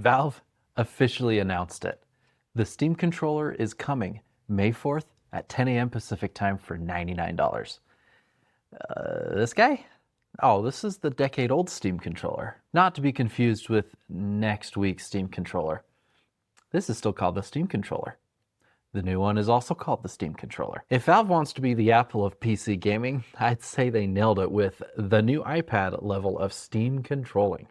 Valve officially announced it. The Steam controller is coming May 4th at 10 a.m. Pacific time for $99. This guy? Oh, this is the decade-old Steam controller. Not to be confused with next week's Steam controller. This is still called the Steam controller. The new one is also called the Steam controller. If Valve wants to be the Apple of PC gaming, I'd say they nailed it with the new iPad level of Steam controlling.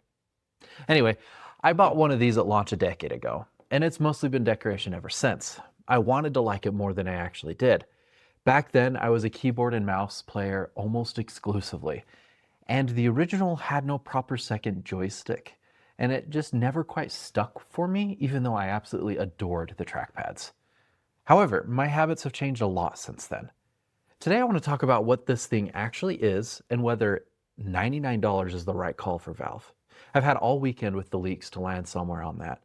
Anyway, I bought one of these at launch a decade ago, and it's mostly been decoration ever since. I wanted to like it more than I actually did. Back then, I was a keyboard and mouse player almost exclusively, and the original had no proper second joystick, and it just never quite stuck for me, even though I absolutely adored the trackpads. However, my habits have changed a lot since then. Today I want to talk about what this thing actually is and whether $99 is the right call for Valve. I've had all weekend with the leaks to land somewhere on that.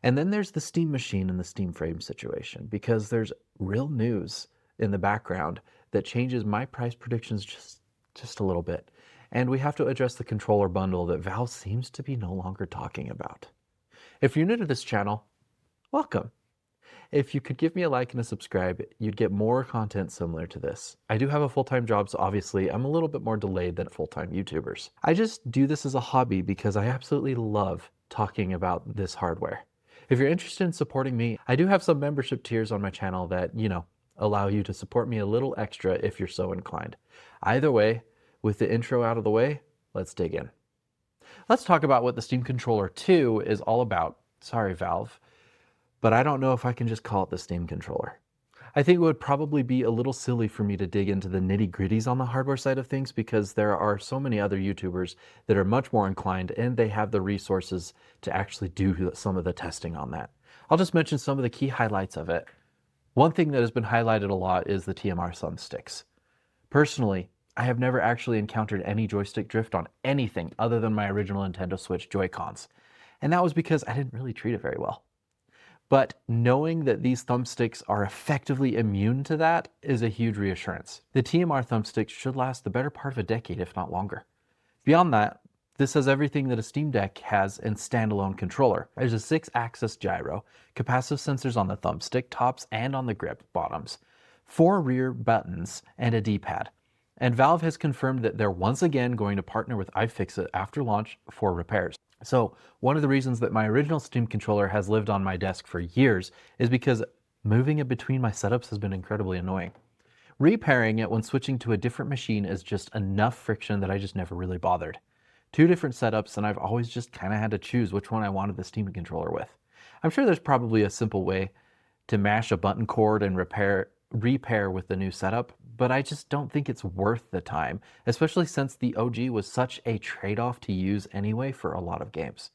And then there's the Steam machine and the Steam frame situation, because there's real news in the background that changes my price predictions just a little bit. And we have to address the controller bundle that Valve seems to be no longer talking about. If you're new to this channel, welcome. If you could give me a like and a subscribe, you'd get more content similar to this. I do have a full-time job, so obviously I'm a little bit more delayed than full-time YouTubers. I just do this as a hobby because I absolutely love talking about this hardware. If you're interested in supporting me, I do have some membership tiers on my channel that, allow you to support me a little extra if you're so inclined. Either way, with the intro out of the way, let's dig in. Let's talk about what the Steam Controller 2 is all about. Sorry, Valve, but I don't know if I can just call it the Steam controller. I think it would probably be a little silly for me to dig into the nitty-gritties on the hardware side of things, because there are so many other YouTubers that are much more inclined and they have the resources to actually do some of the testing on that. I'll just mention some of the key highlights of it. One thing that has been highlighted a lot is the TMR thumbsticks. Personally, I have never actually encountered any joystick drift on anything other than my original Nintendo Switch Joy-Cons, and that was because I didn't really treat it very well. But knowing that these thumbsticks are effectively immune to that is a huge reassurance. The TMR thumbsticks should last the better part of a decade, if not longer. Beyond that, this has everything that a Steam Deck has in standalone controller. There's a 6-axis gyro, capacitive sensors on the thumbstick tops and on the grip bottoms, 4 rear buttons, and a D-pad. And Valve has confirmed that they're once again going to partner with iFixit after launch for repairs. So one of the reasons that my original Steam controller has lived on my desk for years is because moving it between my setups has been incredibly annoying. Repairing it when switching to a different machine is just enough friction that I just never really bothered. 2 different setups, and I've always just kind of had to choose which one I wanted the Steam controller with. I'm sure there's probably a simple way to mash a button cord and repair with the new setup, but I just don't think it's worth the time, especially since the OG was such a trade-off to use anyway for a lot of games.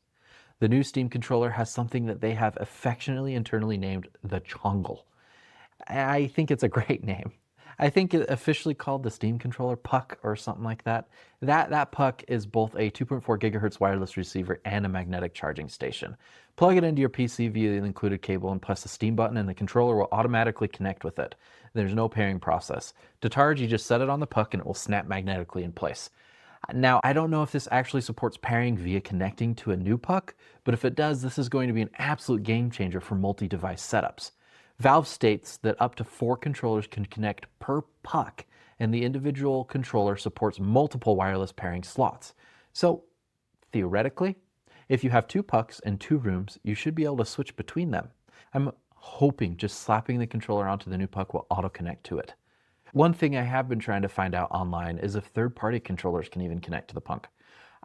The new Steam controller has something that they have affectionately internally named the Chongle. I think it's a great name. I think it officially called the Steam controller Puck or something like that. That Puck is both a 2.4 gigahertz wireless receiver and a magnetic charging station. Plug it into your PC via the included cable and press the Steam button, and the controller will automatically connect with it. There's no pairing process. To charge, you just set it on the Puck and it will snap magnetically in place. Now, I don't know if this actually supports pairing via connecting to a new Puck, but if it does, this is going to be an absolute game changer for multi-device setups. Valve states that up to 4 controllers can connect per Puck, and the individual controller supports multiple wireless pairing slots. So, theoretically, if you have 2 Pucks in 2 rooms, you should be able to switch between them. I'm hoping just slapping the controller onto the new Puck will auto-connect to it. One thing I have been trying to find out online is if third-party controllers can even connect to the Puck.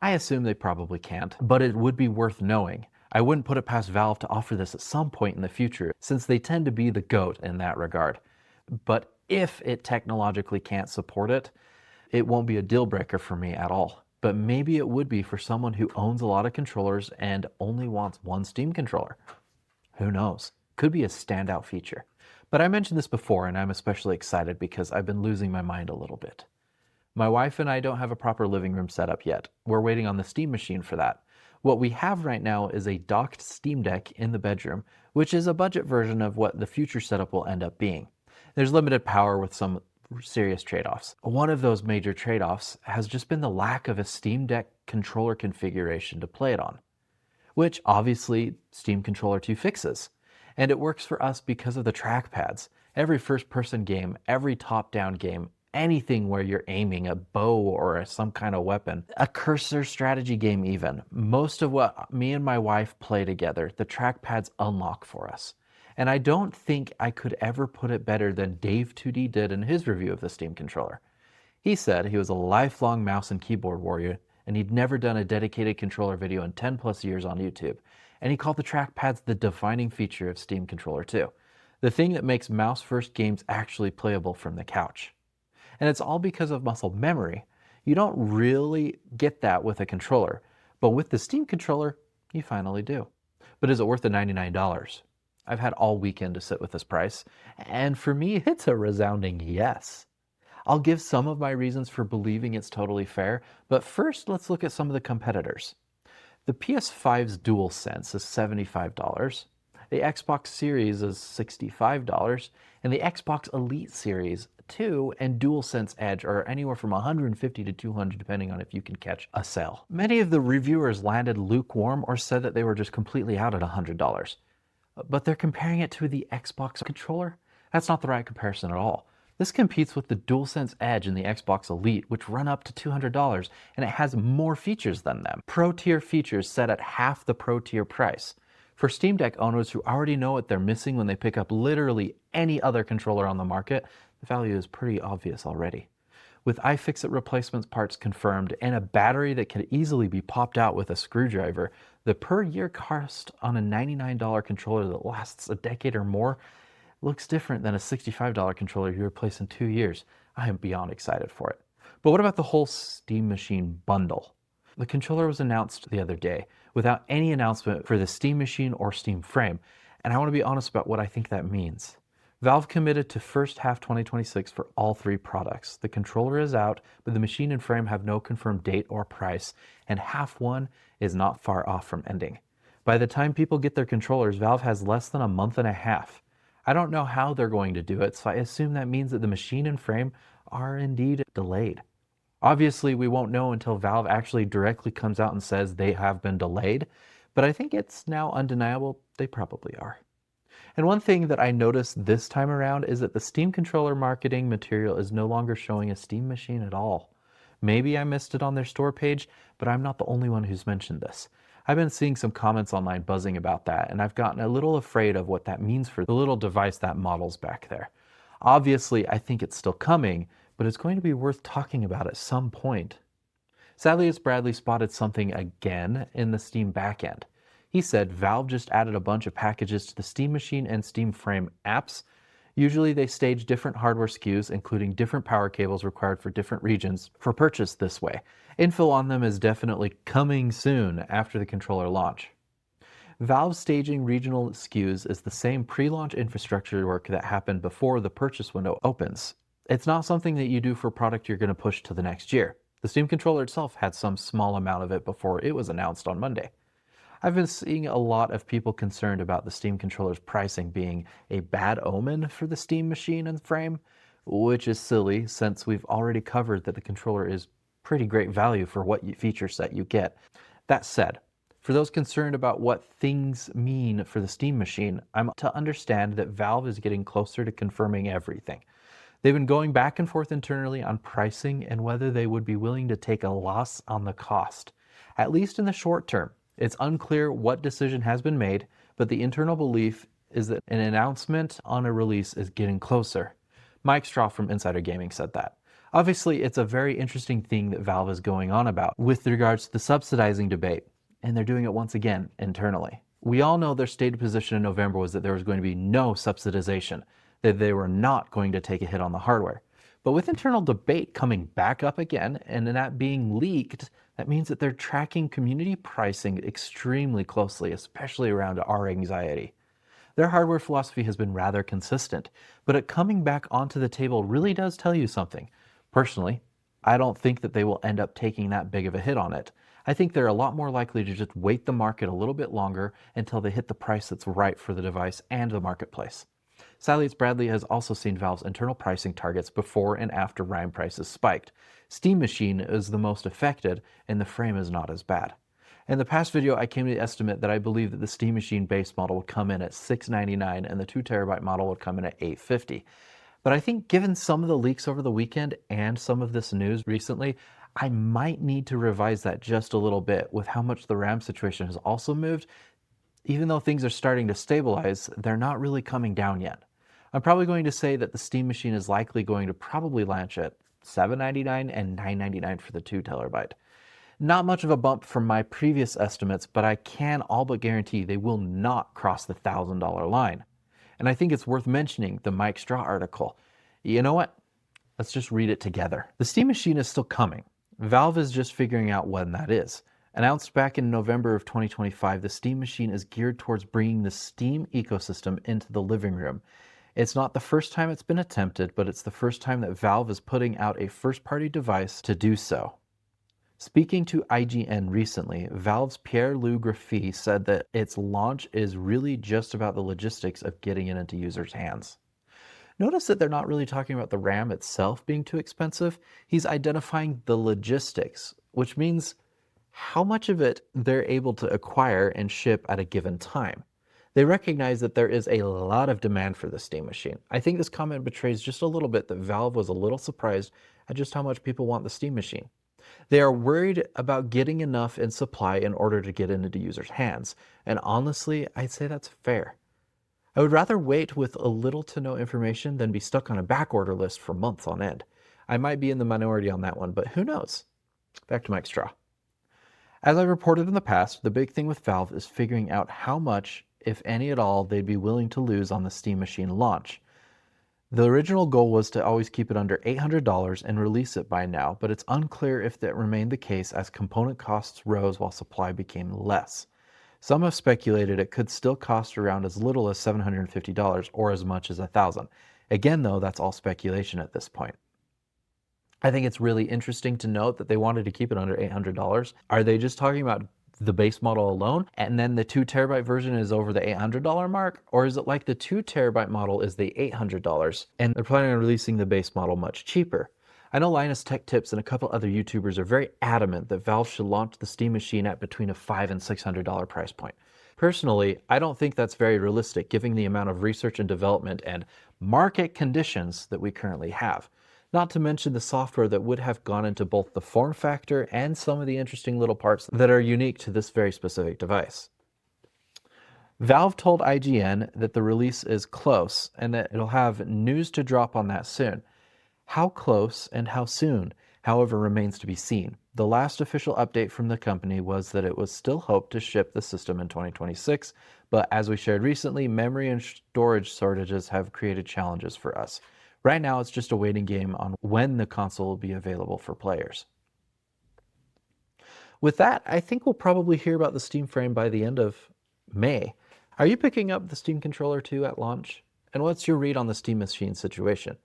I assume they probably can't, but it would be worth knowing. I wouldn't put it past Valve to offer this at some point in the future, since they tend to be the GOAT in that regard. But if it technologically can't support it, it won't be a deal breaker for me at all. But maybe it would be for someone who owns a lot of controllers and only wants one Steam controller. Who knows? Could be a standout feature. But I mentioned this before, and I'm especially excited because I've been losing my mind a little bit. My wife and I don't have a proper living room setup yet. We're waiting on the Steam machine for that. What we have right now is a docked Steam Deck in the bedroom, which is a budget version of what the future setup will end up being. There's limited power with some serious trade-offs. One of those major trade-offs has just been the lack of a Steam Deck controller configuration to play it on. which obviously Steam Controller 2 fixes. And it works for us because of the trackpads. Every first-person game, every top-down game, anything where you're aiming a bow or some kind of weapon, a cursor strategy game even, most of what me and my wife play together, the trackpads unlock for us. And I don't think I could ever put it better than Dave 2D did in his review of the Steam controller. He said he was a lifelong mouse and keyboard warrior, and he'd never done a dedicated controller video in 10 plus years on YouTube. And he called the trackpads the defining feature of Steam Controller 2, the thing that makes mouse-first games actually playable from the couch. And it's all because of muscle memory. You don't really get that with a controller, but with the Steam controller, you finally do. But is it worth the $99? I've had all weekend to sit with this price, and for me, it's a resounding yes. I'll give some of my reasons for believing it's totally fair, but first let's look at some of the competitors. The PS5's DualSense is $75, the Xbox Series is $65, and the Xbox Elite Series 2 and DualSense Edge are anywhere from $150 to $200 depending on if you can catch a sale. Many of the reviewers landed lukewarm or said that they were just completely out at $100. But they're comparing it to the Xbox controller? That's not the right comparison at all. This competes with the DualSense Edge and the Xbox Elite, which run up to $200, and it has more features than them. Pro tier features set at half the Pro tier price. For Steam Deck owners who already know what they're missing when they pick up literally any other controller on the market, the value is pretty obvious already. With iFixit replacement parts confirmed and a battery that can easily be popped out with a screwdriver, the per year cost on a $99 controller that lasts a decade or more looks different than a $65 controller you replace in 2 years. I am beyond excited for it. But what about the whole Steam Machine bundle? The controller was announced the other day without any announcement for the Steam Machine or Steam Frame, and I want to be honest about what I think that means. Valve committed to first half 2026 for all three products. The controller is out, but the machine and frame have no confirmed date or price, and half one is not far off from ending. By the time people get their controllers, Valve has less than a month and a half. I don't know how they're going to do it, so I assume that means that the machine and frame are indeed delayed. Obviously, we won't know until Valve actually directly comes out and says they have been delayed, but I think it's now undeniable they probably are. And one thing that I noticed this time around is that the Steam controller marketing material is no longer showing a Steam Machine at all. Maybe I missed it on their store page, but I'm not the only one who's mentioned this. I've been seeing some comments online buzzing about that, and I've gotten a little afraid of what that means for the little device that models back there. Obviously, I think it's still coming, but it's going to be worth talking about at some point. Sadly, as Bradley spotted something again in the Steam backend. He said Valve just added a bunch of packages to the Steam Machine and Steam Frame apps. Usually they stage different hardware SKUs, including different power cables required for different regions, for purchase this way. Info on them is definitely coming soon after the controller launch. Valve staging regional SKUs is the same pre-launch infrastructure work that happened before the purchase window opens. It's not something that you do for a product you're going to push to the next year. The Steam controller itself had some small amount of it before it was announced on Monday. I've been seeing a lot of people concerned about the Steam controller's pricing being a bad omen for the Steam Machine and Frame, which is silly since we've already covered that the controller is pretty great value for what feature set you get. That said, for those concerned about what things mean for the Steam Machine, I'm to understand that Valve is getting closer to confirming everything. They've been going back and forth internally on pricing and whether they would be willing to take a loss on the cost, at least in the short term. It's unclear what decision has been made, but the internal belief is that an announcement on a release is getting closer. Mike Straw from Insider Gaming said that. Obviously, it's a very interesting thing that Valve is going on about with regards to the subsidizing debate, and they're doing it once again internally. We all know their stated position in November was that there was going to be no subsidization, that they were not going to take a hit on the hardware. But with internal debate coming back up again and that being leaked, that means that they're tracking community pricing extremely closely, especially around our anxiety. Their hardware philosophy has been rather consistent, but it coming back onto the table really does tell you something. Personally, I don't think that they will end up taking that big of a hit on it. I think they're a lot more likely to just wait the market a little bit longer until they hit the price that's right for the device and the marketplace. Sadly, Bradley has also seen Valve's internal pricing targets before and after RAM prices spiked. Steam Machine is the most affected, and the Frame is not as bad. In the past video, I came to the estimate that I believe that the Steam Machine base model would come in at $699 and the 2TB model would come in at $850. But I think given some of the leaks over the weekend and some of this news recently, I might need to revise that just a little bit with how much the RAM situation has also moved. Even though things are starting to stabilize, they're not really coming down yet. I'm probably going to say that the Steam Machine is likely going to probably launch at $799 and $999 for the 2TB. Not much of a bump from my previous estimates, but I can all but guarantee they will not cross the $1,000 line. And I think it's worth mentioning the Mike Straw article. You know what? Let's just read it together. The Steam Machine is still coming. Valve is just figuring out when that is. Announced back in November of 2025, the Steam Machine is geared towards bringing the Steam ecosystem into the living room. It's not the first time it's been attempted, but it's the first time that Valve is putting out a first-party device to do so. Speaking to IGN recently, Valve's Pierre-Loup Graffy said that its launch is really just about the logistics of getting it into users' hands. Notice that they're not really talking about the RAM itself being too expensive. He's identifying the logistics, which means how much of it they're able to acquire and ship at a given time. They recognize that there is a lot of demand for the Steam Machine. I think this comment betrays just a little bit that Valve was a little surprised at just how much people want the Steam Machine. They are worried about getting enough in supply in order to get into users' hands, and honestly, I'd say that's fair. I would rather wait with a little to no information than be stuck on a backorder list for months on end. I might be in the minority on that one, but who knows? Back to Mike Straw. As I reported in the past, the big thing with Valve is figuring out how much, if any at all, they'd be willing to lose on the Steam Machine launch. The original goal was to always keep it under $800 and release it by now, but it's unclear if that remained the case as component costs rose while supply became less. Some have speculated it could still cost around as little as $750 or as much as $1,000. Again, though, that's all speculation at this point. I think it's really interesting to note that they wanted to keep it under $800. Are they just talking about the base model alone, and then the 2TB version is over the $800 mark? Or is it like the 2TB model is the $800 and they're planning on releasing the base model much cheaper? I know Linus Tech Tips and a couple other YouTubers are very adamant that Valve should launch the Steam Machine at between a $500 and $600 price point. Personally, I don't think that's very realistic given the amount of research and development and market conditions that we currently have. Not to mention the software that would have gone into both the form factor and some of the interesting little parts that are unique to this very specific device. Valve told IGN that the release is close and that it'll have news to drop on that soon. How close and how soon, however, remains to be seen. The last official update from the company was that it was still hoped to ship the system in 2026, but as we shared recently, memory and storage shortages have created challenges for us. Right now, it's just a waiting game on when the console will be available for players. With that, I think we'll probably hear about the Steam Frame by the end of May. Are you picking up the Steam Controller 2 at launch? And what's your read on the Steam Machine situation?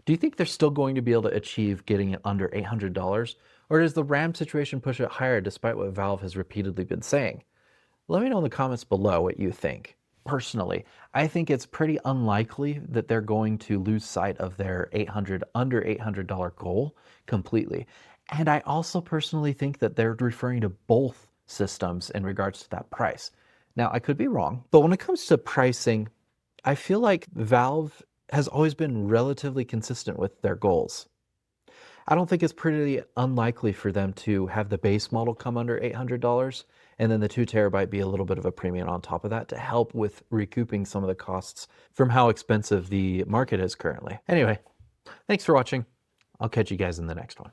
Do you think they're still going to be able to achieve getting it under $800? Or does the RAM situation push it higher despite what Valve has repeatedly been saying? Let me know in the comments below what you think. Personally, I think it's pretty unlikely that they're going to lose sight of their under $800 goal completely. And I also personally think that they're referring to both systems in regards to that price. Now, I could be wrong, but when it comes to pricing, I feel like Valve has always been relatively consistent with their goals. I don't think it's pretty unlikely for them to have the base model come under $800 and then the 2TB be a little bit of a premium on top of that to help with recouping some of the costs from how expensive the market is currently. Anyway, thanks for watching. I'll catch you guys in the next one.